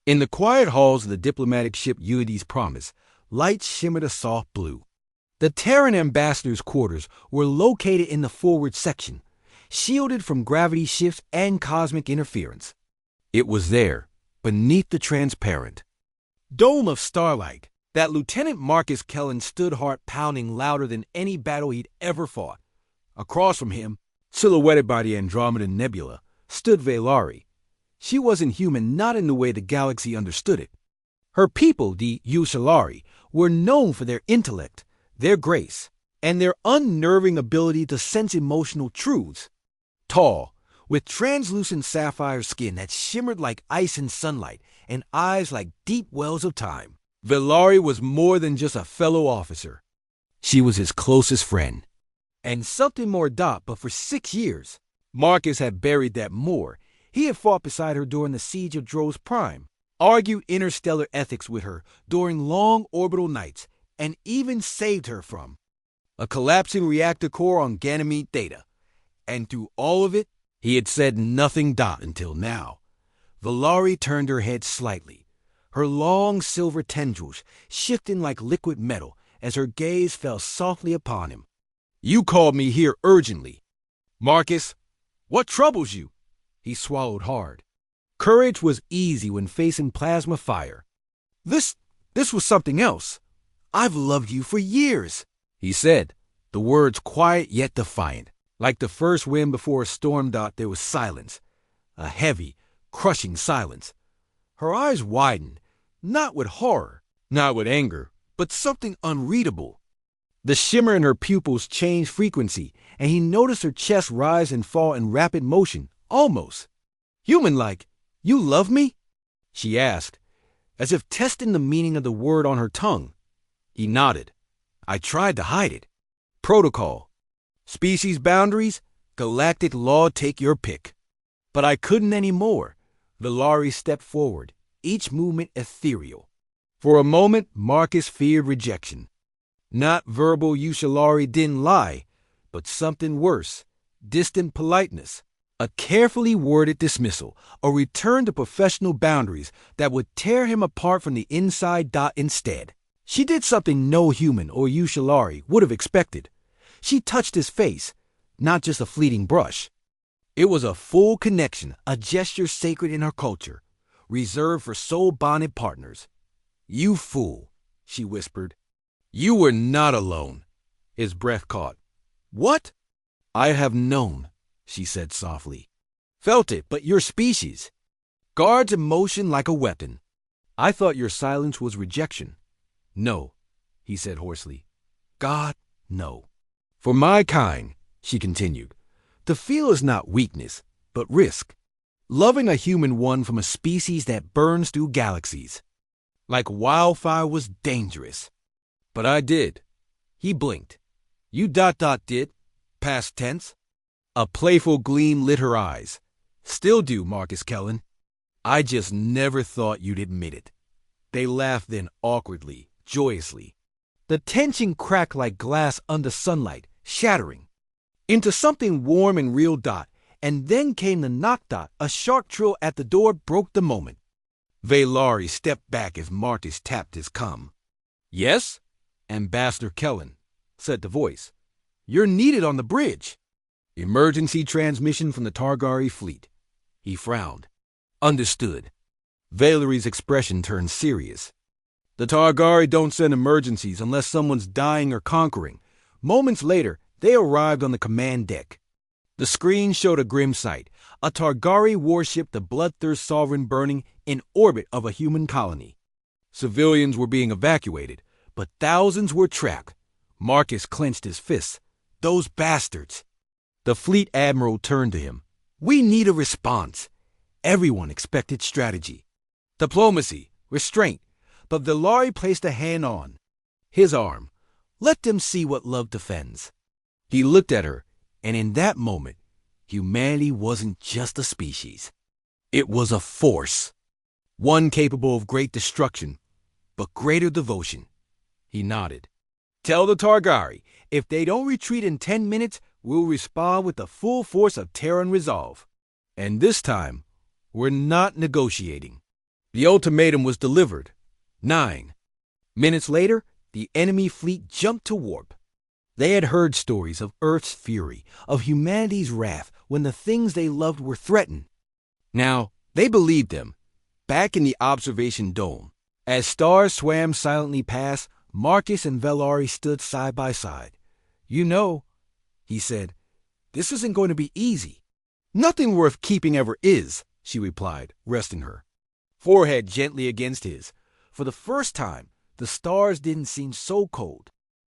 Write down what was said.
In the quiet halls of the diplomatic ship Unity's Promise, lights shimmered a soft blue. The Terran ambassador's quarters were located in the forward section, shielded from gravity shifts and cosmic interference. It was there, beneath the transparent dome of starlight, that Lieutenant Marcus Kellen stood heart pounding louder than any battle he'd ever fought. Across from him, silhouetted by the Andromeda Nebula, stood Velari. She wasn't human, not in the way the galaxy understood it. Her people, the Yushalari, were known for their intellect, their grace, and their unnerving ability to sense emotional truths. Tall, with translucent sapphire skin that shimmered like ice in sunlight and eyes like deep wells of time, Velari was more than just a fellow officer. She was his closest friend. And something more, but for 6 years, Marcus had buried that more. He had fought beside her during the siege of Droz Prime, argued interstellar ethics with her during long orbital nights, and even saved her from a collapsing reactor core on Ganymede Theta. And through all of it, he had said nothing until now. Velari turned her head slightly, her long silver tendrils shifting like liquid metal as her gaze fell softly upon him. "You called me here urgently. Marcus, what troubles you?" He swallowed hard. Courage was easy when facing plasma fire. This was something else. "I've loved you for years," he said, the words quiet yet defiant. Like the first wind before a storm, there was silence, a heavy, crushing silence. Her eyes widened, not with horror, not with anger, but something unreadable. The shimmer in her pupils changed frequency, and he noticed her chest rise and fall in rapid motion, almost human-like. "You love me?" she asked, as if testing the meaning of the word on her tongue. He nodded. "I tried to hide it. Protocol. Species boundaries, galactic law, take your pick. But I couldn't anymore." Velari stepped forward, each movement ethereal. For a moment, Marcus feared rejection. Not verbal Yushalari didn't lie, but something worse, distant politeness, a carefully worded dismissal, a return to professional boundaries that would tear him apart from the inside. Instead, she did something no human or Yushalari would have expected. She touched his face, not just a fleeting brush. It was a full connection, a gesture sacred in her culture, reserved for soul-bonded partners. "You fool," she whispered. "You were not alone." His breath caught. "What?" "I have known," she said softly. "Felt it, but your species guards emotion like a weapon. I thought your silence was rejection." "No," he said hoarsely. "God, no. For my kind," she continued, "to feel is not weakness, but risk. Loving a human one from a species that burns through galaxies like wildfire was dangerous. But I did." He blinked. "You did, past tense." A playful gleam lit her eyes. "Still do, Marcus Kellen. I just never thought you'd admit it." They laughed then awkwardly, joyously. The tension cracked like glass under sunlight, shattering into something warm and real. And then came the knock. A sharp trill at the door broke the moment. Velari stepped back as Marcus tapped his comm. "Yes, Ambassador Kellen," said the voice. "You're needed on the bridge. Emergency transmission from the Targari fleet." He frowned. "Understood." Velari's expression turned serious. "The Targari don't send emergencies unless someone's dying or conquering." Moments later, they arrived on the command deck. The screen showed a grim sight, a Targari warship, the bloodthirst sovereign, burning in orbit of a human colony. Civilians were being evacuated, but thousands were trapped. Marcus clenched his fists. "Those bastards!" The fleet admiral turned to him. "We need a response." Everyone expected strategy, diplomacy, restraint, but Velari placed a hand on his arm. "Let them see what love defends." He looked at her, and in that moment, humanity wasn't just a species. It was a force, one capable of great destruction, but greater devotion. He nodded. "Tell the Targari, if they don't retreat in 10 minutes, we'll respond with the full force of Terran resolve. And this time, we're not negotiating." The ultimatum was delivered. 9 minutes later, the enemy fleet jumped to warp. They had heard stories of Earth's fury, of humanity's wrath when the things they loved were threatened. Now, they believed them. Back in the observation dome, as stars swam silently past, Marcus and Velari stood side by side. "You know," he said, "this isn't going to be easy." "Nothing worth keeping ever is," she replied, resting her forehead gently against his. For the first time, the stars didn't seem so cold.